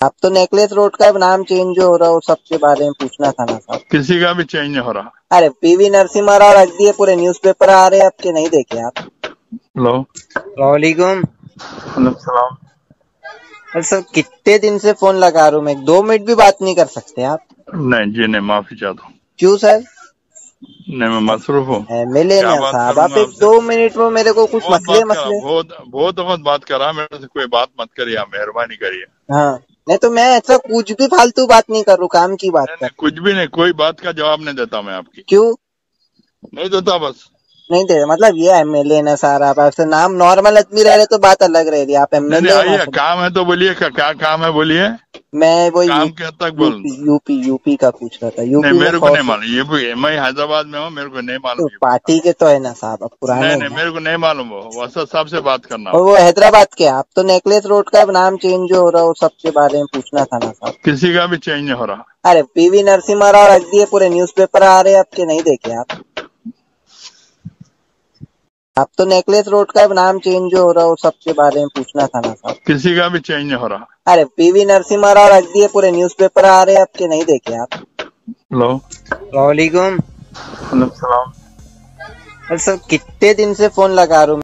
आप तो necklace road का नाम चेंज हो रहा हो, सबके बारे में पूछना था ना साहब। किसी का भी चेंज नहीं हो रहा। अरे पीवी नरसिम्हा राव रख दिए, पूरे न्यूज़पेपर आ रहे हैं आपके, नहीं देखे आप? हेलो। वालेकुम सलाम। अरे सर, कितने दिन से फोन लगा रहा हूँ मैं, 2 मिनट भी बात नहीं कर सकते आप? नहीं जी, नहीं, माफी चाहता हूँ। क्यों सर? नहीं, मैं मसरूफ हूँ। मिले क्या ना बात साहब, आप करूंगा एक आपसे? 2 मिनट में मेरे को कुछ बहुत मसले बात करा, मसले। बहुत बहुत वक्त बात करा मेरे से, कोई बात मत करिए आप, मेहरबानी करिए। हाँ, नहीं तो मैं ऐसा कुछ भी फालतू बात नहीं कर रहा हूँ, काम की बात नहीं कर। नहीं, कुछ भी नहीं, कोई बात का जवाब नहीं देता मैं आपकी, क्यों नहीं देता बस। नहीं दे? मतलब ये एमएलए ना सारा, आप आपसे नाम नॉर्मल आदमी रह रहे तो बात अलग रह रही, आप नहीं नहीं, एमएलए आइए, मासूम। काम है तो बोलिए, क्या काम है बोलिए। मैं वो काम के हद तक बोल। यूपी का पूछ रहा था, नहीं, यूपी में मेरे को नहीं खौफ। मालूम, ये भी मैं हैदराबाद में हूँ, मेरे को नहीं तो मालूम ये। पार्टी के तो है ना साहब, अब नहीं पुराने नहीं, हैं। मेरे को नहीं मालूम, वो असद साहब से बात करना और हो। वो हैदराबाद के, आप तो नेकलेस रोड का नाम चेंज हो रहा हो, सबके बारे में पूछना था ना साहब। किसी का भी चेंज नहीं हो रहा। अरे पीवी नरसिम्हा राव रख दिए, पूरे न्यूज़पेपर आ रहे हैं आपके, नहीं देखे आप? आप तो नेकलेस रोड का नाम चेंज हो रहा हो, सबके बारे में पूछना था ना साहब। किसी का भी चेंज नहीं हो रहा। अरे पीवी नरसिम्हा राव रख दिए, पूरे न्यूज़पेपर आ रहे हैं आपके, नहीं देखे आप? हेलो। वालेकुम सलाम। अरे सर, कितने दिन से फोन लगा रहा हूँ।